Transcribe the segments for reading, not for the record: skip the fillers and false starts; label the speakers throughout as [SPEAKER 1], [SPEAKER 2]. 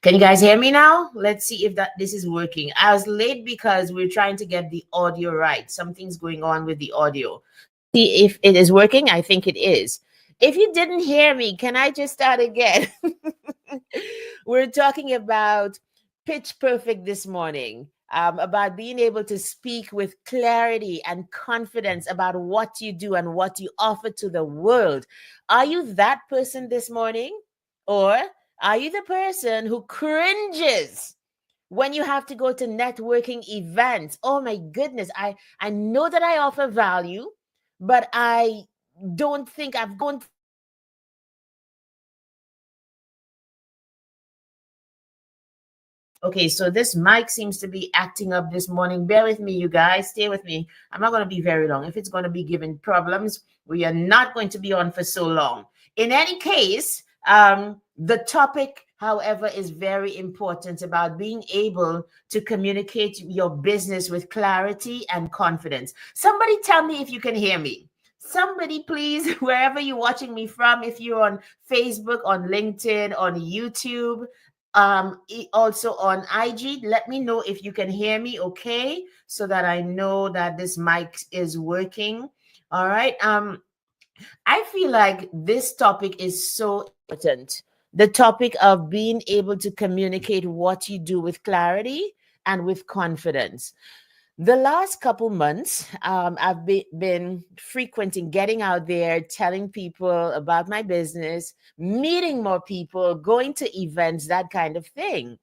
[SPEAKER 1] Can you guys hear me now? Let's see if that this is working. I was late because we're trying to get the audio right. Something's going on with the audio. See if it is working. I think it is. If you didn't hear me, can I just start again? We're talking about pitch perfect this morning, about being able to speak with clarity and confidence about what you do and what you offer to the world. Are you that person this morning? Or are you the person who cringes when you have to go to networking events? Oh my goodness, I know that I offer value, but I don't think I've gone. Okay, so this mic seems to be acting up this morning. Bear with me, you guys. Stay with me. I'm not going to be very long. If it's going to be giving problems, we are not going to be on for so long. In any case, the topic, however, is very important about being able to communicate your business with clarity and confidence. Somebody tell me if you can hear me. Somebody, please, wherever you're watching me from, if you're on Facebook, on LinkedIn, on YouTube, also on IG, let me know if you can hear me, okay, so that I know that this mic is working. All right. I feel like this topic is so important. The topic of being able to communicate what you do with clarity and with confidence. The last couple months, I've been frequenting, getting out there, telling people about my business, meeting more people, going to events, that kind of thing.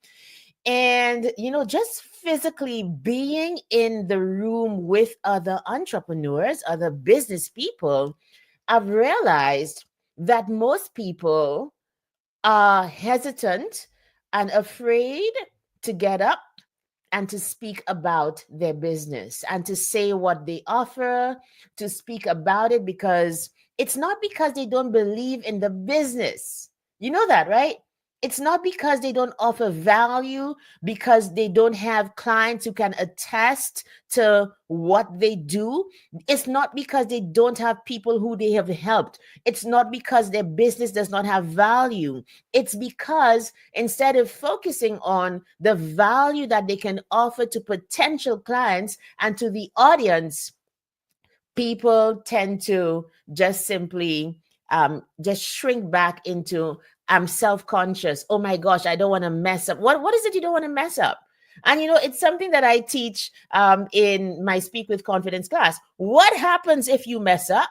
[SPEAKER 1] And, just physically being in the room with other entrepreneurs, other business people, I've realized that most people are hesitant and afraid to get up and to speak about their business and to say what they offer, to speak about it, because it's not because they don't believe in the business. You know that, right? It's not because they don't offer value, because they don't have clients who can attest to what they do. It's not because they don't have people who they have helped. It's not because their business does not have value. It's because instead of focusing on the value that they can offer to potential clients and to the audience, people tend to just simply just shrink back into, I'm self-conscious. Oh my gosh, I don't want to mess up. What is it you don't want to mess up? And it's something that I teach in my Speak with Confidence class. What happens if you mess up?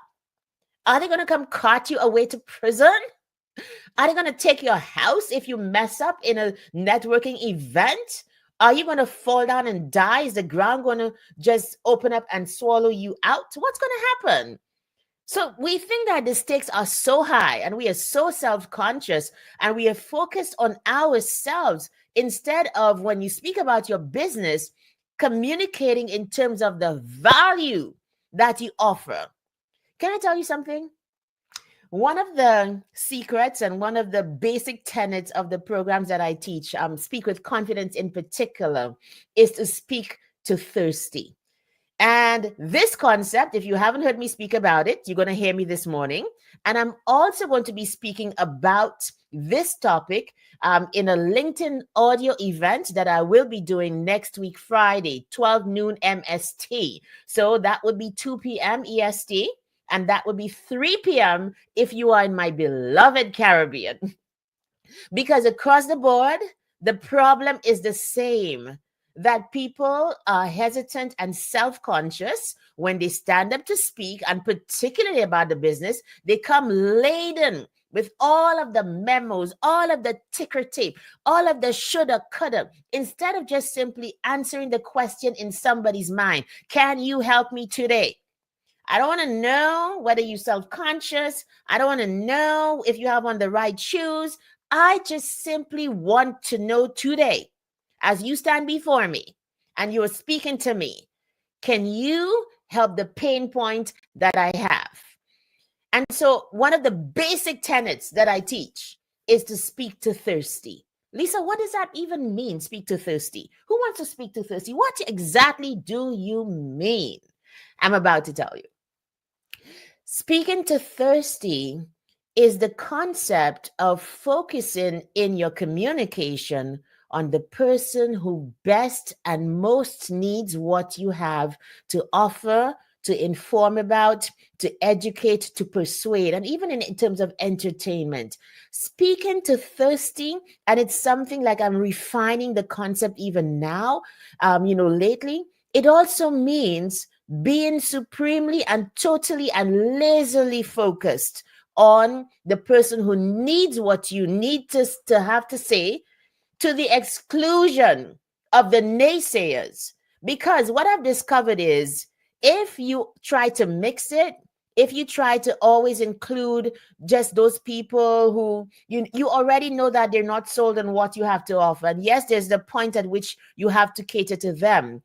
[SPEAKER 1] Are they going to come cart you away to prison? Are they going to take your house if you mess up in a networking event? Are you going to fall down and die? Is the ground going to just open up and swallow you out? What's going to happen? So we think that the stakes are so high and we are so self-conscious and we are focused on ourselves instead of, when you speak about your business, communicating in terms of the value that you offer. Can I tell you something? One of the secrets and one of the basic tenets of the programs that I teach, Speak with Confidence in particular, is to speak to thirsty. And this concept, if you haven't heard me speak about it, you're going to hear me this morning. And I'm also going to be speaking about this topic in a LinkedIn audio event that I will be doing next week, Friday, 12 noon MST. So that would be 2 p.m. EST. And that would be 3 p.m. if you are in my beloved Caribbean. Because across the board, the problem is the same, that people are hesitant and self-conscious when they stand up to speak, and particularly about the business. They come laden with all of the memos, all of the ticker tape, all of the shoulda, coulda, instead of just simply answering the question in somebody's mind. Can you help me today? I don't want to know whether you're self-conscious. I don't want to know if you have on the right shoes. I just simply want to know today, as you stand before me and you are speaking to me, can you help the pain point that I have? And so one of the basic tenets that I teach is to speak to thirsty. Lisa, what does that even mean, speak to thirsty? Who wants to speak to thirsty? What exactly do you mean? I'm about to tell you. Speaking to thirsty is the concept of focusing in your communication on the person who best and most needs what you have to offer, to inform about, to educate, to persuade, and even in terms of entertainment. Speaking to thirsty, and it's something like I'm refining the concept even now, lately. It also means being supremely and totally and lazily focused on the person who needs what you need to have to say, to the exclusion of the naysayers. Because what I've discovered is, if you try to mix it, if you try to always include just those people who you already know that they're not sold on what you have to offer. And yes, there's the point at which you have to cater to them.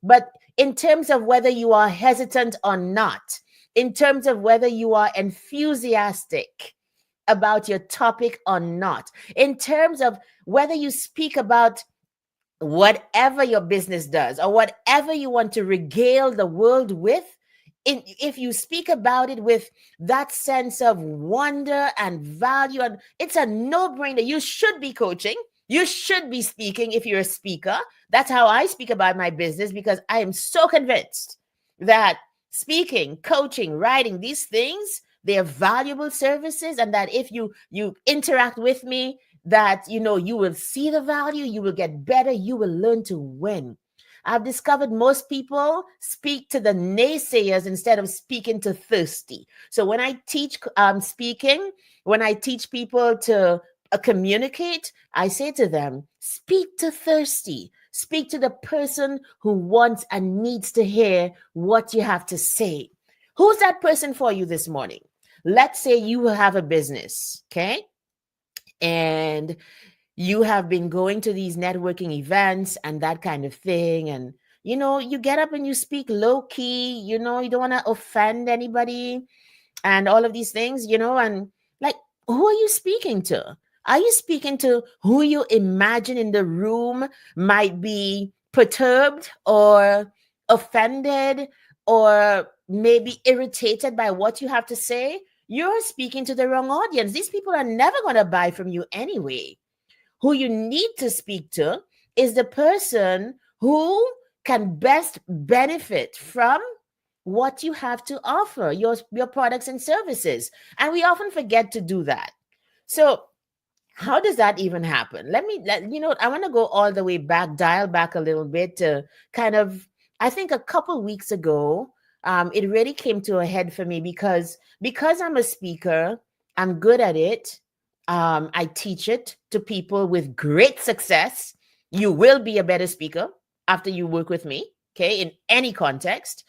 [SPEAKER 1] But in terms of whether you are hesitant or not, in terms of whether you are enthusiastic about your topic or not, in terms of whether you speak about whatever your business does or whatever you want to regale the world with, if you speak about it with that sense of wonder and value, and it's a no-brainer. You should be coaching. You should be speaking if you're a speaker. That's how I speak about my business, because I am so convinced that speaking, coaching, writing, these things, they are valuable services, and that if you interact with me, that you will see the value, you will get better, you will learn to win. I've discovered most people speak to the naysayers instead of speaking to thirsty. So when I teach speaking, when I teach people to communicate, I say to them, speak to thirsty. Speak to the person who wants and needs to hear what you have to say. Who's that person for you this morning? Let's say you have a business, okay? And you have been going to these networking events and that kind of thing. And, you get up and you speak low key, you don't want to offend anybody and all of these things, and like, who are you speaking to? Are you speaking to who you imagine in the room might be perturbed or offended or maybe irritated by what you have to say? You're speaking to the wrong audience. These people are never going to buy from you anyway. Who you need to speak to is the person who can best benefit from what you have to offer, your products and services. And we often forget to do that. So how does that even happen? I want to go all the way back, dial back a little bit to kind of, I think a couple weeks ago, it really came to a head for me because I'm a speaker, I'm good at it. I teach it to people with great success. You will be a better speaker after you work with me, okay, in any context.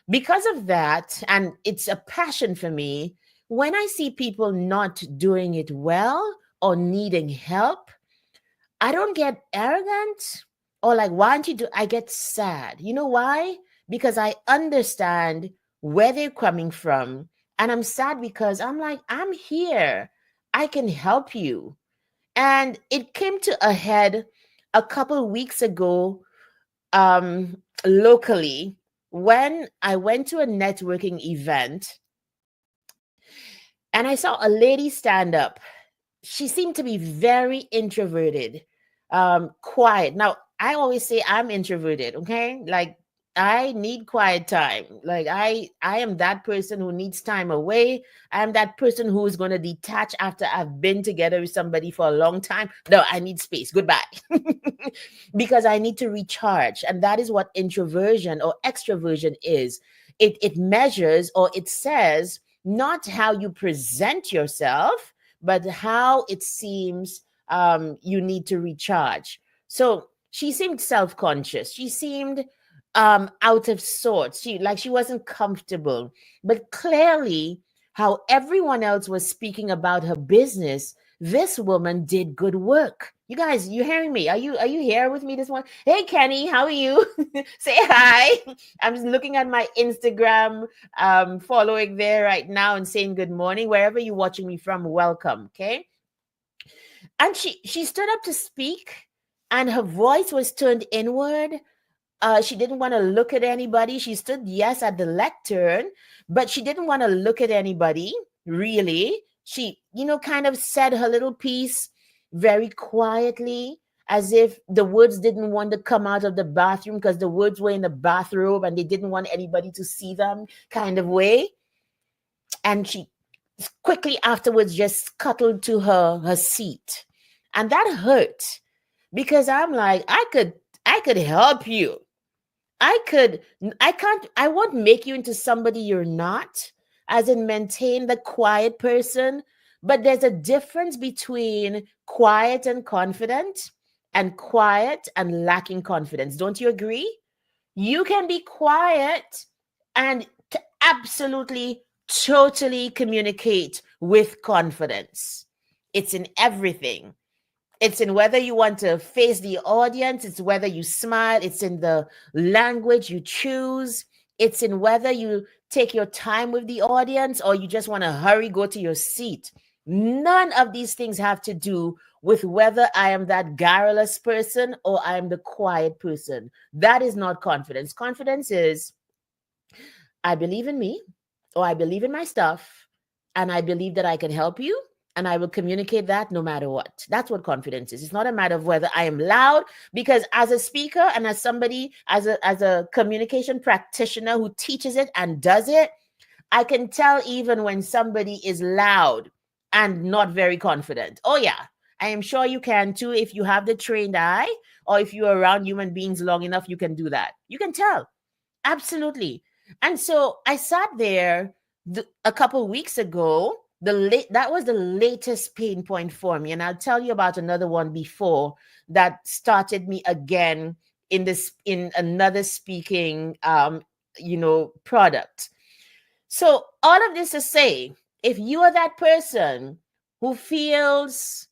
[SPEAKER 1] Because of that, and it's a passion for me, when I see people not doing it well or needing help, I don't get arrogant or like, why aren't you do? I get sad. You know why? Because I understand where they're coming from. And I'm sad because I'm like, I'm here. I can help you. And it came to a head a couple of weeks ago, locally, when I went to a networking event and I saw a lady stand up. She seemed to be very introverted, quiet. Now, I always say I'm introverted, okay? Like, I need quiet time. Like, I am that person who needs time away. I am that person who is going to detach after I've been together with somebody for a long time. No, I need space. Goodbye. Because I need to recharge. And that is what introversion or extroversion is. It measures, or it says, not how you present yourself, but how it seems you need to recharge. So she seemed self-conscious. She seemed out of sorts. She wasn't comfortable. But clearly, how everyone else was speaking about her business, this woman did good work. You guys, you hearing me? Are you here with me this morning? Hey, Kenny, how are you? Say hi. I'm just looking at my Instagram, following there right now and saying good morning. Wherever you're watching me from, welcome, okay? And she stood up to speak, and her voice was turned inward. She didn't want to look at anybody. She stood, yes, at the lectern, but she didn't want to look at anybody, really. She, kind of said her little piece very quietly, as if the words didn't want to come out of the bathroom because the words were in the bathrobe and they didn't want anybody to see them, kind of way. And she quickly afterwards just scuttled to her seat. And that hurt, because I'm like, I could help you. I won't make you into somebody you're not, as in maintain the quiet person. But there's a difference between quiet and confident and quiet and lacking confidence. Don't you agree? You can be quiet and absolutely, totally communicate with confidence. It's in everything. It's in whether you want to face the audience, it's whether you smile, it's in the language you choose, it's in whether you take your time with the audience or you just want to hurry, go to your seat. None of these things have to do with whether I am that garrulous person or I am the quiet person. That is not confidence. Confidence is, I believe in me, or I believe in my stuff, and I believe that I can help you, and I will communicate that no matter what. That's what confidence is. It's not a matter of whether I am loud, because as a speaker and as somebody, as a communication practitioner who teaches it and does it, I can tell even when somebody is loud and not very confident. Oh yeah, I am sure you can too. If you have the trained eye, or if you're around human beings long enough, you can do that. You can tell. Absolutely. And so I sat there a couple weeks ago. That was the latest pain point for me, and I'll tell you about another one before that started me again in another speaking product. So all of this to say, if you are that person who feels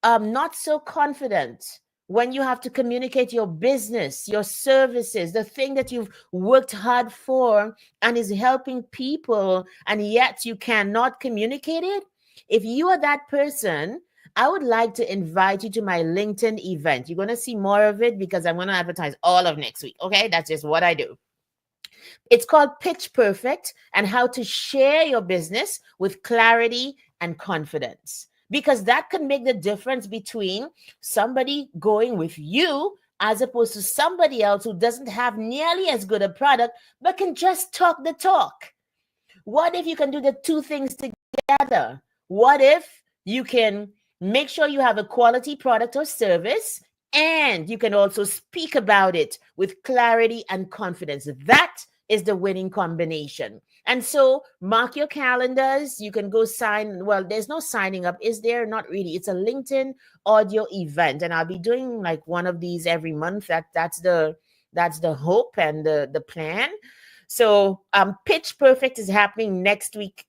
[SPEAKER 1] not so confident when you have to communicate your business, your services, the thing that you've worked hard for and is helping people, and yet you cannot communicate it, if you are that person, I would like to invite you to my LinkedIn event. You're going to see more of it because I'm going to advertise all of next week. Okay, that's just what I do. It's called Pitch Perfect, and how to share your business with clarity and confidence. Because that can make the difference between somebody going with you as opposed to somebody else who doesn't have nearly as good a product but can just talk the talk. What if you can do the two things together? What if you can make sure you have a quality product or service, and you can also speak about it with clarity and confidence? That is the winning combination. And so mark your calendars. You can go sign. Well, there's no signing up, is there? Not really. It's a LinkedIn audio event, and I'll be doing like one of these every month. That's the hope and the plan. So Pitch Perfect is happening next week.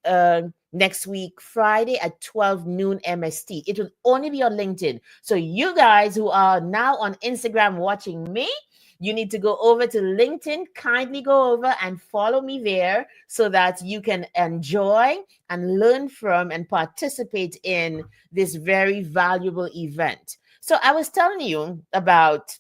[SPEAKER 1] Next week, Friday at 12 noon MST. It will only be on LinkedIn. So you guys who are now on Instagram watching me, you need to go over to LinkedIn. Kindly go over and follow me there so that you can enjoy and learn from and participate in this very valuable event. So I was telling you about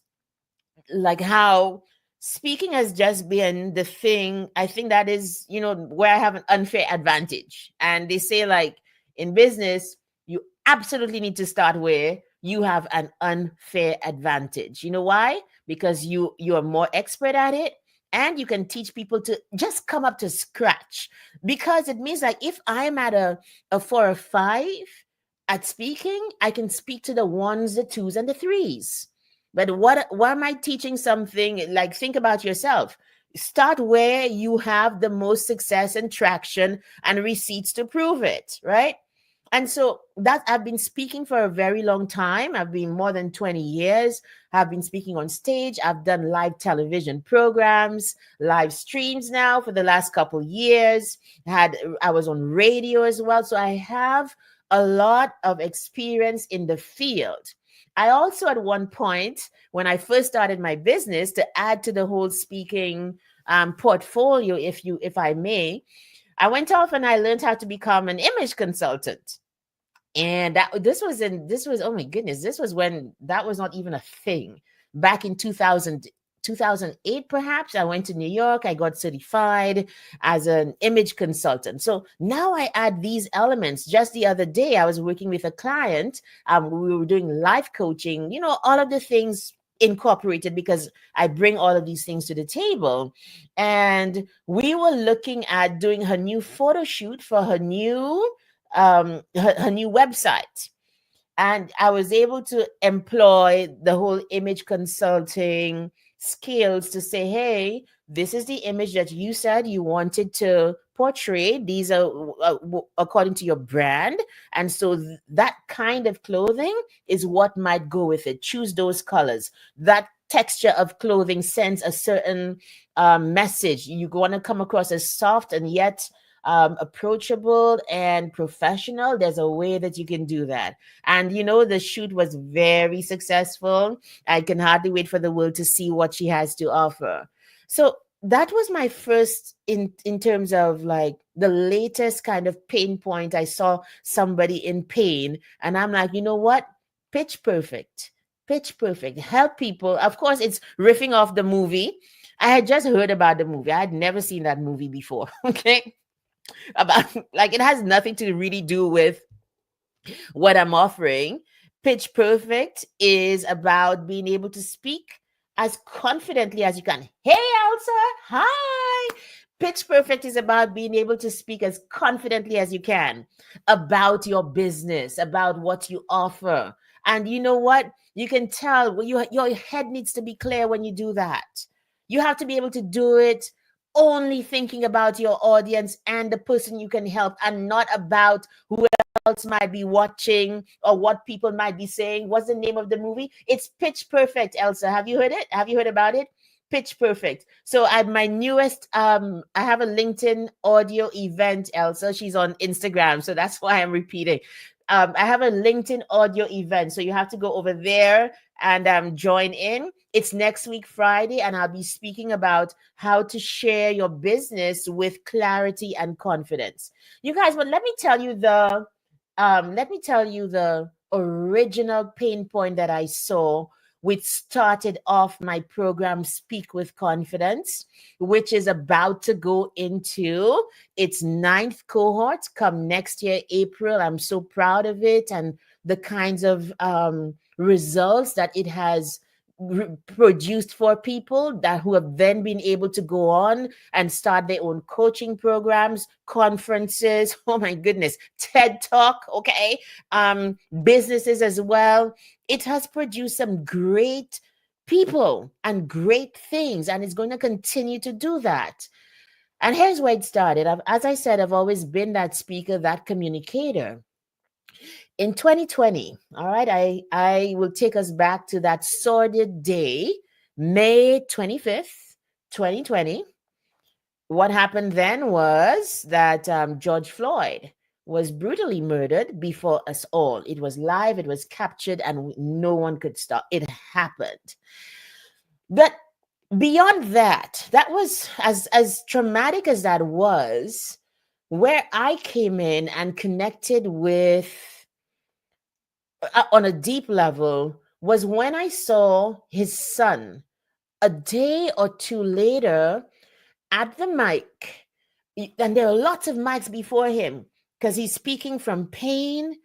[SPEAKER 1] like how speaking has just been the thing. I think that is, where I have an unfair advantage. And they say, like, in business, you absolutely need to start where you have an unfair advantage. You know why? Because you are more expert at it, and you can teach people to just come up to scratch. Because it means, like, if I'm at a 4 or 5 at speaking, I can speak to the 1s, the 2s, and the 3s. But what am I teaching something? Like, think about yourself. Start where you have the most success and traction and receipts to prove it, right? And so that I've been speaking for a very long time. I've been more than 20 years. I've been speaking on stage. I've done live television programs, live streams now for the last couple years. I was on radio as well. So I have a lot of experience in the field. I also, at one point, when I first started my business, to add to the whole speaking portfolio, if I may, I went off and I learned how to become an image consultant. And this was oh my goodness, this was when that was not even a thing, back in 2000, 2008 perhaps. I went to New York. I got certified as an image consultant. So now I add these elements. Just the other day I was working with a client. We were doing life coaching, all of the things incorporated, because I bring all of these things to the table. And we were looking at doing her new photo shoot for her new her new website. And I was able to employ the whole image consulting skills to say, hey, this is the image that you said you wanted to portray. These are according to your brand. And so that kind of clothing is what might go with it. Choose those colors. That texture of clothing sends a certain message. You want to come across as soft and yet approachable and professional. There's a way that you can do that. And the shoot was very successful. I can hardly wait for the world to see what she has to offer. So that was my first in terms of like the latest kind of pain point. I saw somebody in pain and I'm like, you know what? Pitch Perfect. Pitch Perfect. Help people. Of course, it's riffing off the movie. I had just heard about the movie. I had never seen that movie before. Okay. About like it has nothing to really do with what I'm offering. Pitch Perfect is about being able to speak as confidently as you can. Hey, Elsa. Hi. Pitch Perfect is about being able to speak as confidently as you can about your business, about what you offer. And you know what? You can tell your head needs to be clear when you do that. You have to be able to do it only thinking about your audience and the person you can help, and not about who else might be watching or what people might be saying. What's the name of the movie? It's Pitch Perfect, Elsa. Have you heard it? Have you heard about it? Pitch Perfect. So my newest, I have a LinkedIn audio event, Elsa. She's on Instagram. So that's why I'm repeating. I have a LinkedIn audio event. So you have to go over there and join in. It's next week, Friday, and I'll be speaking about how to share your business with clarity and confidence. You guys, but let me tell you the original pain point that I saw, which started off my program Speak with Confidence, which is about to go into its 9th cohort come next year, April. I'm so proud of it and the kinds of results that it has produced for people that who have then been able to go on and start their own coaching programs, conferences, oh my goodness, TED Talk, okay, businesses as well. It has produced some great people and great things, and it's going to continue to do that. And here's where it started. As I said, I've always been that speaker, that communicator. In 2020, all right, I will take us back to that sordid day, May 25th, 2020. What happened then was that George Floyd was brutally murdered before us all. It was live, it was captured, and no one could stop. It happened. But beyond that, that was as traumatic as that was, where I came in and connected with on a deep level was when I saw his son a day or two later at the mic. And there are lots of mics before him because he's speaking from pain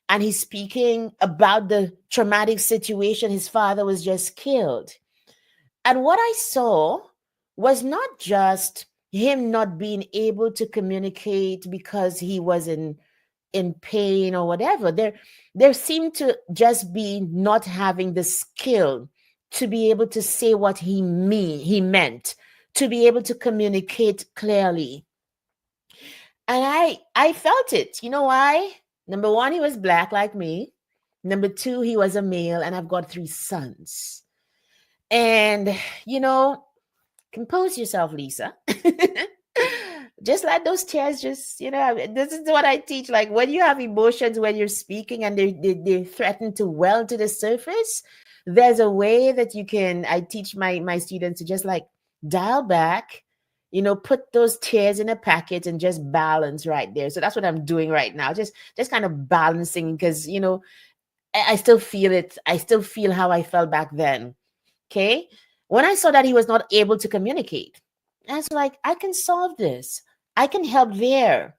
[SPEAKER 1] and he's speaking about the traumatic situation. His father was just killed. And what I saw was not just him not being able to communicate because he was in pain or whatever. There seemed to just be not having the skill to be able to say what he meant, to be able to communicate clearly. And I felt it. You know why? Number one, he was Black like me. Number two, he was a male, and I've got 3 sons. And compose yourself, Lisa. Just let those tears this is what I teach. Like when you have emotions, when you're speaking and they threaten to well to the surface, there's a way that I teach my students to just like dial back, put those tears in a packet and just balance right there. So that's what I'm doing right now. Just kind of balancing because, I still feel it. I still feel how I felt back then. Okay. When I saw that he was not able to communicate, I was like, I can solve this. I can help there.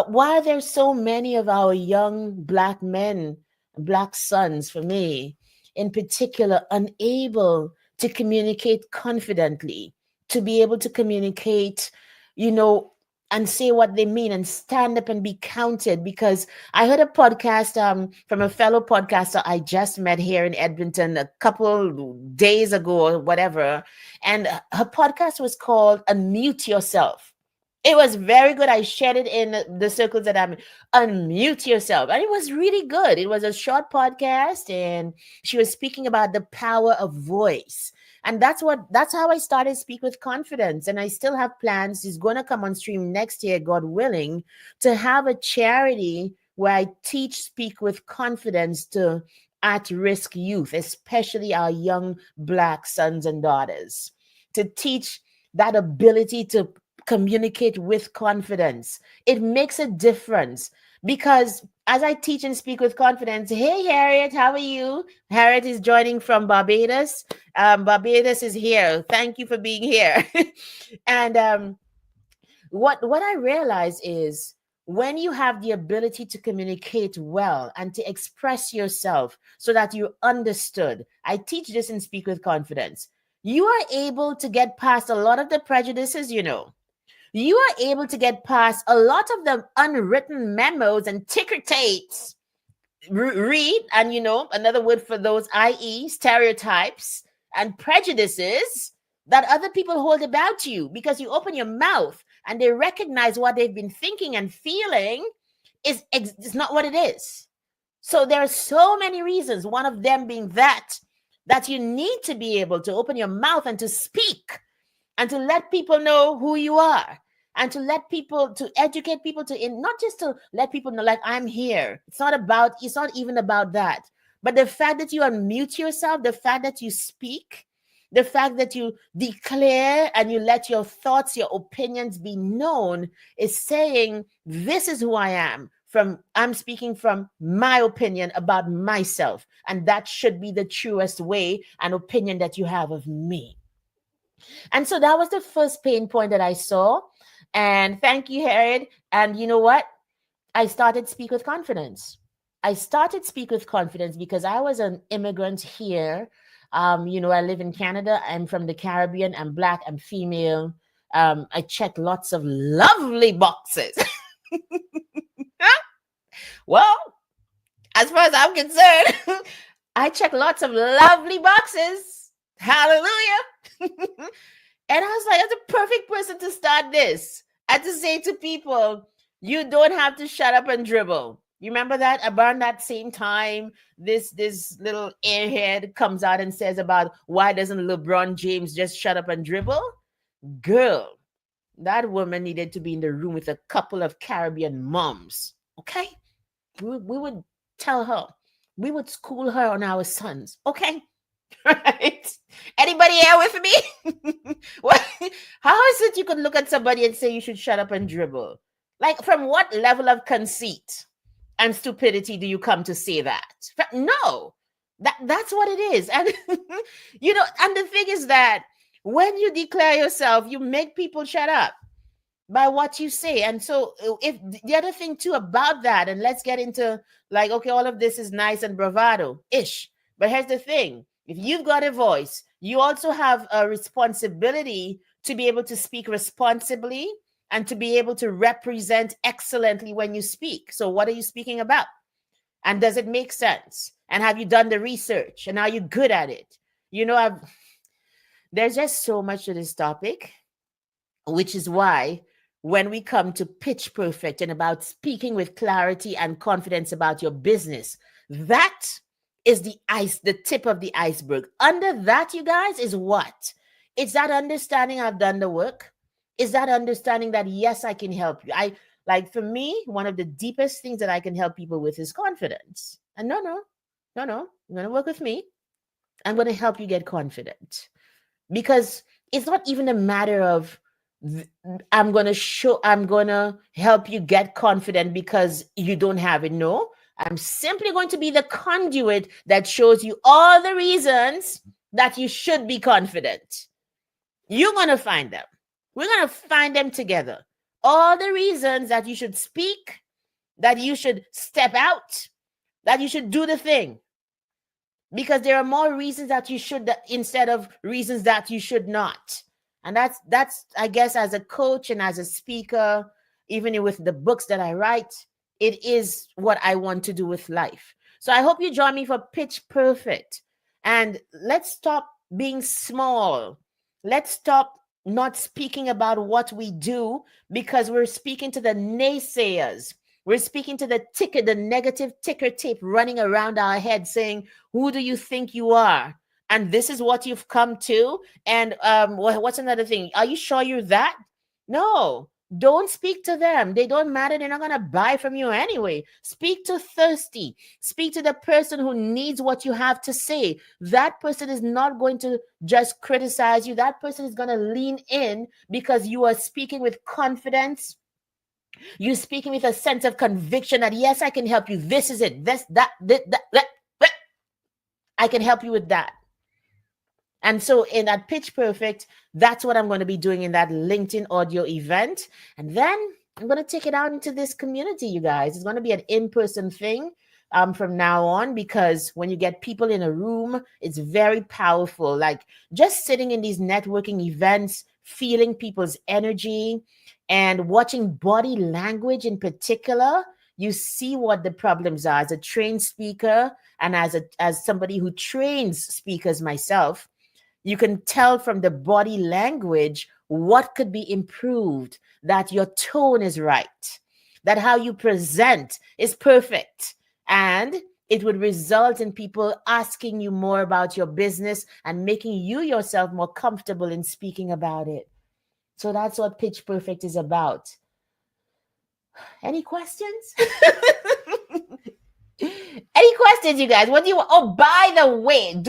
[SPEAKER 1] Why are there so many of our young Black men, Black sons for me, in particular, unable to communicate confidently, to be able to communicate, you know, and say what they mean and stand up and be counted? Because I heard a podcast from a fellow podcaster I just met here in Edmonton a couple days ago or whatever, and her podcast was called Unmute Yourself. It was very good. I shared it in the circles that I'm in. Unmute yourself. And it was really good. It was a short podcast, and she was speaking about the power of voice. And that's how I started Speak with Confidence. And I still have plans. It's going to come on stream next year, God willing, to have a charity where I teach Speak with Confidence to at-risk youth, especially our young Black sons and daughters, to teach that ability to communicate with confidence. It makes a difference because as I teach and speak with confidence, hey, Harriet, how are you? Harriet is joining from Barbados. Barbados is here. Thank you for being here. And what I realize is when you have the ability to communicate well and to express yourself so that you're understood, I teach this and Speak with Confidence, you are able to get past a lot of the prejudices, you are able to get past a lot of the unwritten memos and ticker tapes. Read, and another word for those, i.e., stereotypes and prejudices that other people hold about you, because you open your mouth and they recognize what they've been thinking and feeling is not what it is. So there are so many reasons, one of them being that you need to be able to open your mouth and to speak and to let people know who you are, and to let people, to educate people, not just to let people know, like, I'm here. It's not even about that. But the fact that you unmute yourself, the fact that you speak, the fact that you declare and you let your thoughts, your opinions be known, is saying, this is who I am. I'm speaking from my opinion about myself. And that should be the truest way and opinion that you have of me. And so that was the first pain point that I saw. And thank you, Harriet. And you know what? I started Speak with Confidence. I started Speak with Confidence because I was an immigrant here. I live in Canada. I'm from the Caribbean. I'm Black. I'm female. I check lots of lovely boxes. Well, as far as I'm concerned, I check lots of lovely boxes. Hallelujah. And I was like, that's a perfect person to start this and to say to people, you don't have to shut up and dribble. You remember that? Around that same time, this little airhead comes out and says about, why doesn't LeBron James just shut up and dribble? Girl, that woman needed to be in the room with a couple of Caribbean moms. Okay? We would tell her. We would school her on our sons. Okay? Right? Anybody here with me? What? How is it you could look at somebody and say you should shut up and dribble? Like, from what level of conceit and stupidity do you come to say that? No, that's what it is. And and the thing is that when you declare yourself, you make people shut up by what you say. And so if the other thing too about that, and let's get into, like, okay, all of this is nice and bravado-ish, but here's the thing. If you've got a voice, you also have a responsibility to be able to speak responsibly and to be able to represent excellently when you speak. So what are you speaking about? And does it make sense? And have you done the research? And are you good at it? There's just so much to this topic, which is why when we come to Pitch Perfect and about speaking with clarity and confidence about your business, that is the tip of the iceberg. Under that, you guys, is what? It's that understanding I've done the work. Is that understanding that, yes, I can help you. For me, one of the deepest things that I can help people with is confidence. And no, you're going to work with me. I'm going to help you get confident, because it's not even a matter of I'm going to help you get confident because you don't have it. No, I'm simply going to be the conduit that shows you all the reasons that you should be confident. You're going to find them. We're going to find them together. All the reasons that you should speak, that you should step out, that you should do the thing. Because there are more reasons that you should instead of reasons that you should not. And that's I guess, as a coach and as a speaker, even with the books that I write, it is what I want to do with life. So I hope you join me for Pitch Perfect. And let's stop being small. Let's stop not speaking about what we do, because we're speaking to the naysayers. We're speaking to the negative ticker tape running around our head saying, who do you think you are? And this is what you've come to. And what's another thing? Are you sure you're that? No, don't speak to them. They don't matter. They're not going to buy from you anyway. Speak to Thirsty. Speak to the person who needs what you have to say. That person is not going to just criticize you. That person is going to lean in because you are speaking with confidence. You're speaking with a sense of conviction that, yes, I can help you. This is it. This, that. I can help you with that. And so in that Pitch Perfect, that's what I'm going to be doing in that LinkedIn audio event. And then I'm going to take it out into this community, you guys. It's going to be an in-person thing from now on, because when you get people in a room, it's very powerful. Like just sitting in these networking events, feeling people's energy and watching body language in particular, you see what the problems are. As a trained speaker and as somebody who trains speakers myself, you can tell from the body language what could be improved, that your tone is right, that how you present is perfect. And it would result in people asking you more about your business and making you yourself more comfortable in speaking about it. So that's what Pitch Perfect is about. Any questions? Any questions, you guys? What do you want? Oh, by the way,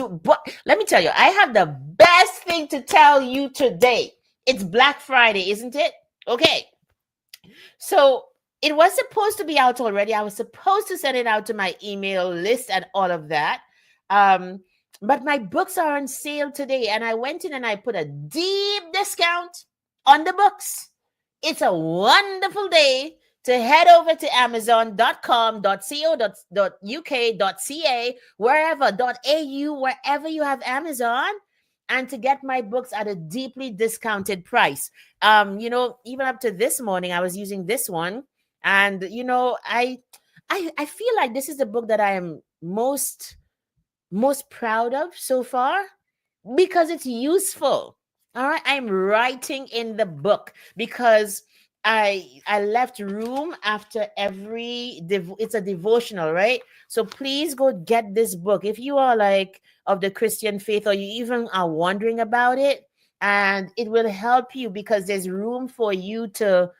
[SPEAKER 1] let me tell you, I have the best thing to tell you today. It's Black Friday, isn't it? Okay. So it was supposed to be out already. I was supposed to send it out to my email list and all of that. But my books are on sale today. And I went in and I put a deep discount on the books. It's a wonderful day to head over to amazon.com.co.uk.ca, wherever.au, wherever you have Amazon, and to get my books at a deeply discounted price. Even up to this morning, I was using this one. And, I feel like this is the book that I am most proud of so far, because it's useful. All right. I'm writing in the book because I left room after every, it's a devotional, right? So please go get this book. If you are like of the Christian faith, or you even are wondering about it, and it will help you because there's room for you to,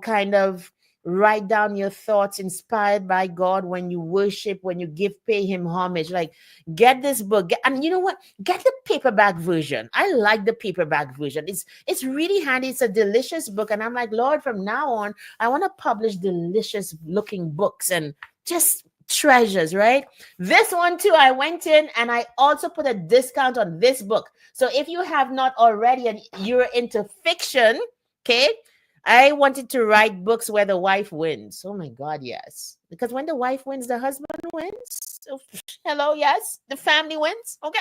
[SPEAKER 1] kind of write down your thoughts inspired by God when you worship, when you pay him homage. Like, get this book. And you know what? Get the paperback version. I like the paperback version. It's really handy. It's a delicious book. And I'm like, Lord, from now on, I want to publish delicious looking books and just treasures, right? This one too, I went in and I also put a discount on this book. So if you have not already and you're into fiction, okay, I wanted to write books where the wife wins. Oh my God, yes. Because when the wife wins, the husband wins. So, hello, yes, the family wins, okay?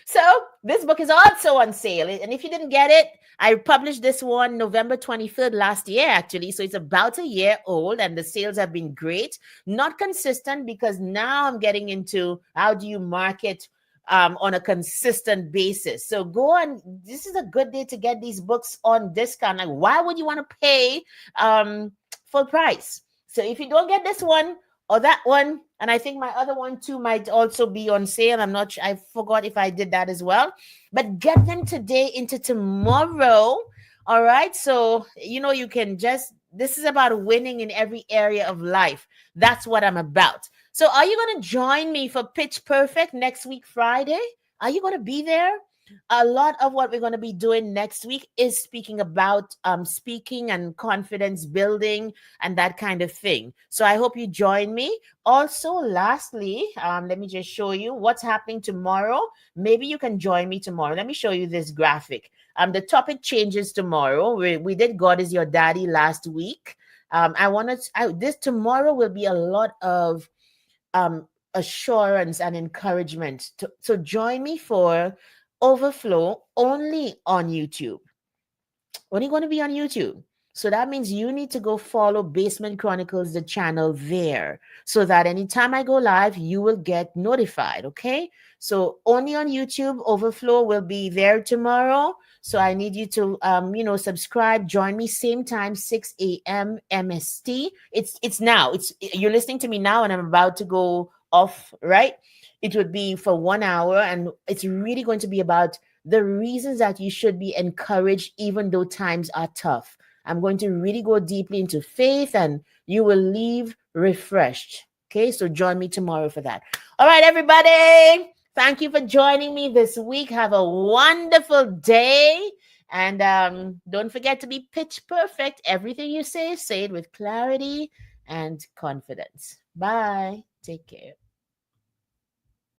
[SPEAKER 1] So this book is also on sale. And if you didn't get it, I published this one November 23rd last year, actually. So it's about a year old and the sales have been great. Not consistent, because now I'm getting into how do you market on a consistent basis. So go on. This is a good day to get these books on discount. Like, why would you want to pay full price? So if you don't get this one or that one, and I think my other one too might also be on sale. I'm not sure. I forgot if I did that as well. But get them today into tomorrow. All right. So, you can this is about winning in every area of life. That's what I'm about. So are you going to join me for Pitch Perfect next week, Friday? Are you going to be there? A lot of what we're going to be doing next week is speaking about speaking and confidence building and that kind of thing. So I hope you join me. Also, lastly, let me just show you what's happening tomorrow. Maybe you can join me tomorrow. Let me show you this graphic. The topic changes tomorrow. We did God is your daddy last week. I wanted this tomorrow will be a lot of assurance and encouragement. So join me for Overflow only on YouTube. Only going to be on YouTube. So that means you need to go follow Basement Chronicles, the channel there, so that anytime I go live, you will get notified. Okay. So only on YouTube, Overflow will be there tomorrow. So I need you to, subscribe, join me same time, 6 a.m. MST. It's now. You're listening to me now, and I'm about to go off. Right. It would be for 1 hour, and it's really going to be about the reasons that you should be encouraged even though times are tough. I'm going to really go deeply into faith and you will leave refreshed. Okay, so join me tomorrow for that. All right, everybody. Thank you for joining me this week. Have a wonderful day. And don't forget to be pitch perfect. Everything you say it with clarity and confidence. Bye. Take care.